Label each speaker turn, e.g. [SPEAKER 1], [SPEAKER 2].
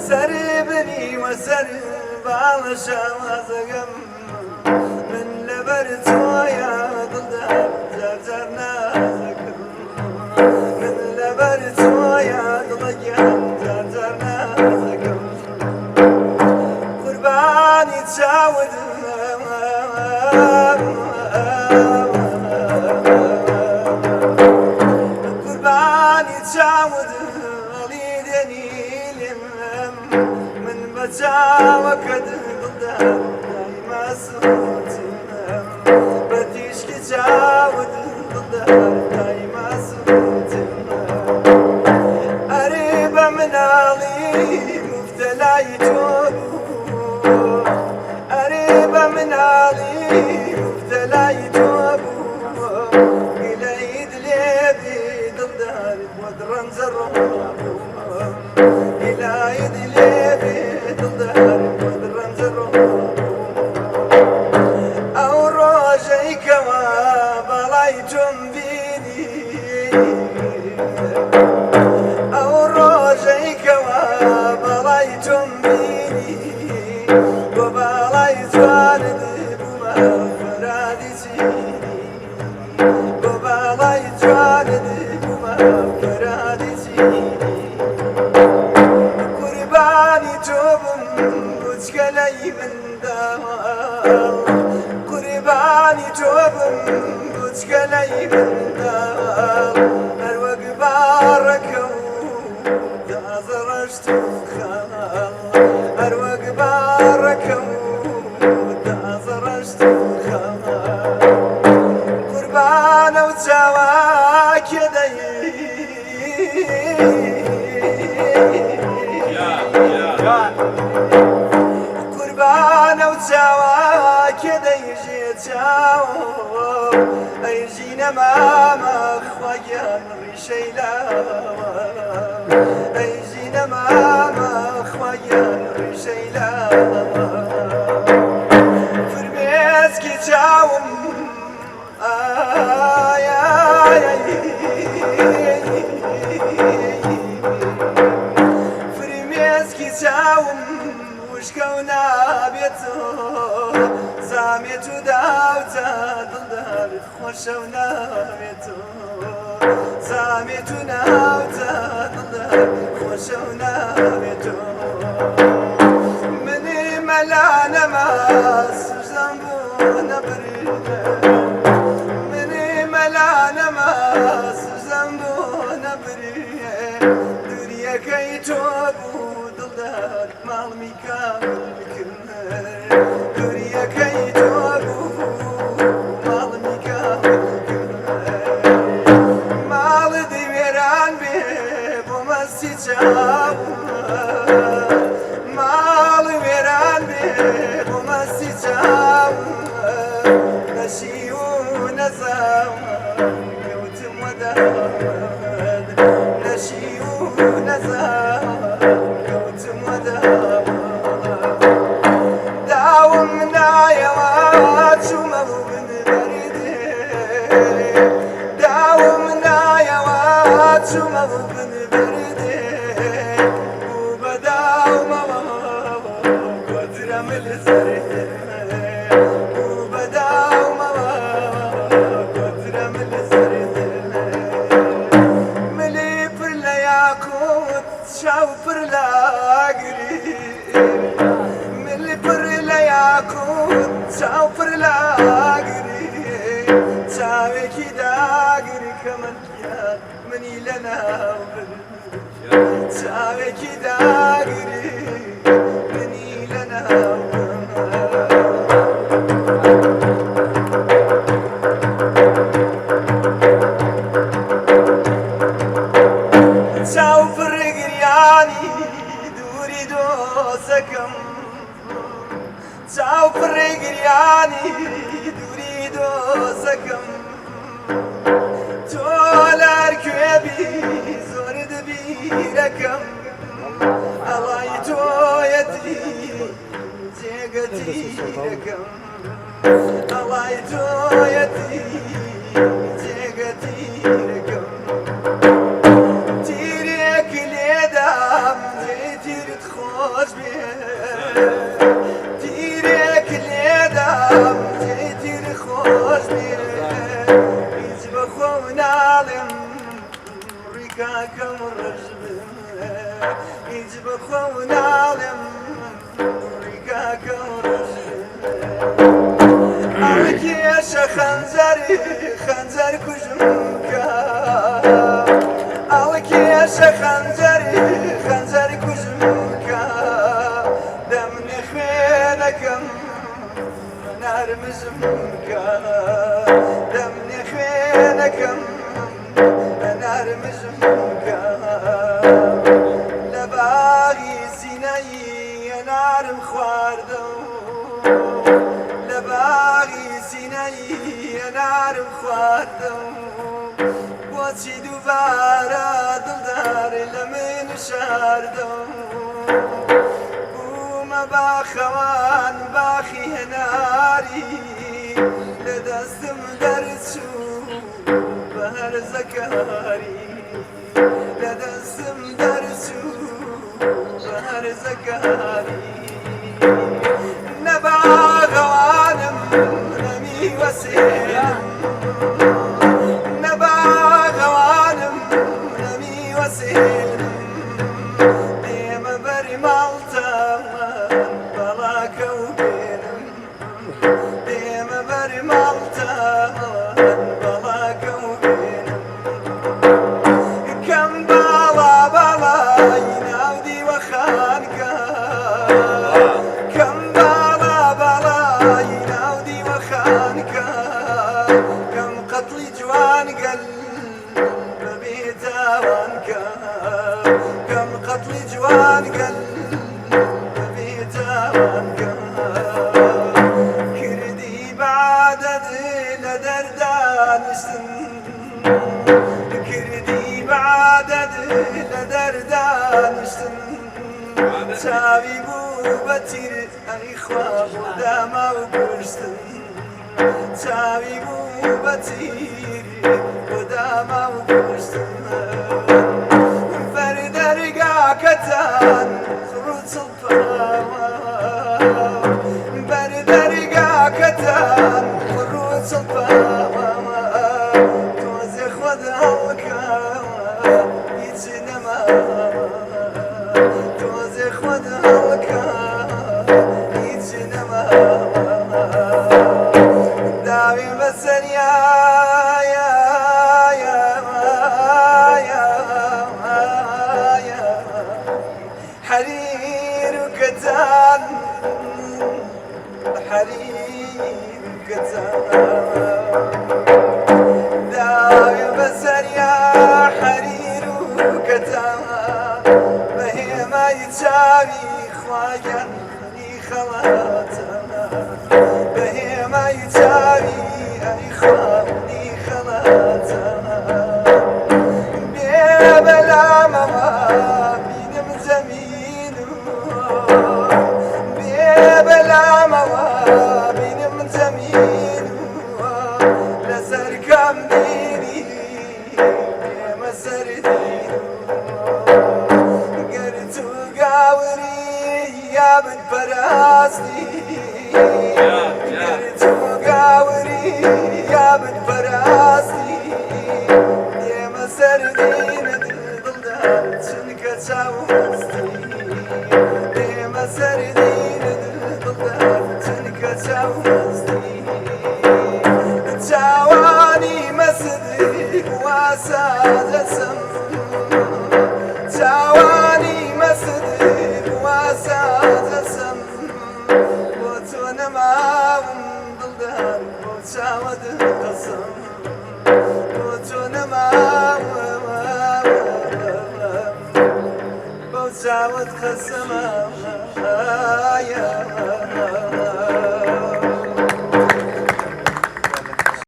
[SPEAKER 1] سربني وسر بالشوازقم من لبرتو يا ضلدار جرجر نازكم من لبرتو يا ضلدار جرجر نازكم قرباني تشاود قرباني تشاود من بجاوك ضدها دايما صوتنا بديش تجاود ضدها دايما صوتنا قريبة من علي مبتلى يتوب قريبة من علي مبتلى يتوب قليد ليبي ضدها ودرن زرهم إلى يد ليبي ضدها ودرن زرهم أو روجيك وبلايتم بيدي أو روجيك وبلايتم بيدي وبلايت والدي بما فرادي سيدي وبلايت والدي بما فرادي سيدي قرباني توبم بوتكلي من دار قرباني توبم بوتكلي من دار أروق باركو دازرشت خال أروق باركو دازرشت خال قربان وتواك يدي قربان وتواك يدي جيتاو أيجينا ماما خوايا ريشيلا أيجينا ماما خوايا ريشيلا فرميسكي تاوم فرميسكي تاوم وشكونا بيتو زاميتو داوتا ضلدار خوشونا بيتو زاميتو ناوتا ضلدار خوشونا بيتو مني ملانا ماس زنبونا برينا مني ملانا ماس زنبونا برينا دوريا كي توبو ضلدار مالمي كامل كمر دوريا كي توبو مالمي كامل كمر مال دي ويران بي بومسي جاو مال ويران بي بومسي جاو نشيو نزاو يوتم وداد نشيو نزاو يوتم وداد داومنا يا واتشو من بريدي داومنا يا واتشو من بريدي وبداو ما قدرم الزريد وبداو ما قدرم الزريد ملي برلا ياكوت شاو برلا قريب ملي برلا ياكوت شاو برلا قريب شاوي كدا قري كمان يا مني لنا شاوي كدا قريب مني لنا شاو فرقرياني دوري دوسكم شاو فرقرياني دوري دوسكم تولار كويبي زورد بيركم الله يتويتي جيقتي ركم الله يتويتي جيقتي ركم تيريك ليدام تيري خوش بێ تیرێک لێدام تێتیر خۆش بێ هیچ بەخۆ ناڵێم ڕیکاکەم ڕژ بم هیچ بەخۆ ناڵێم ڕیکاکەم ڕژ ئەڵکێشە خەنجەر کوژم کە ئەڵکێشە خەنجەر کوژم کە دەمنێ خوێنەکەم نەرمزم کە دەمنێ خوێنەکەم نەرمزم کە لە باغی سینەی نارم خواردەوە لە باغی سینەی نارم خواردەوە بۆچی دووبارە دڵدار لە من شاردەوە بوومە باخەوان باخی هێناری لە دەستم دەرچوو بە هەرزەکاری لە دەستم دەرچوو بە هەرزەکاری نەباغەوانم نەمیوەسێنم نەباغەوانم نەمیوەسێنم دێمە بەری ماڵتەمان بەڵاکە و بێنم دێمە بەری ماڵتەمان بەڵاکە و بێنم کەم باڵا باڵای ناو دیوەخانکە کەم باڵا باڵای ناو دیوەخانکە کەم قەتڵی جوانگەل بەبێ تاوانکە کەم قەتڵی جوانگەل بەبێ تاوانکە کردی بەعادەت لە دەردانشتن کردی بەعادەت لە دەردانشتن چاوی بوو بە تیر ئەی خوا بۆ داما و گشتن چاوی بوو بە تیر بۆ داما و گشتن بەر دەرگاکەتان ڕووچڵپاوە بەر دەرگاکەتان ڕووچڵپاوە تۆزێ خۆت هەڵکەوە هیچ نەماوە تۆزێ خۆت هەڵکەوە هیچ نەماوە داوی بەسەریایە حەریر و کەتان حەریر و کەتان داوی بەسەریا حەریر و کەتان بە هێمای چاوی خواگەنی خەڵاتە بە هێمای چاوی ئەی خواگەنی خەڵاتە بێ بەلامەوە بینم زەمین بێ بەلامەوە بینم زەمین لەسەر کەم دینی بێمە سەردین گەر تو گاوری یا بتپەراستی گەر تو گاوری یا بتپەراستی دێمە سەردینت دڵدار چونکە چاومەستی دێمە سەردینت دڵدار چونکە چاومەستی چاوانی مەسدی واسادەسم چاوانی مەسدی واسادەسم بۆ تۆ نەماوم دڵدار بۆ چاوەت قەسەم بۆ تۆ نەماوم بۆ چاوەت قەسەمە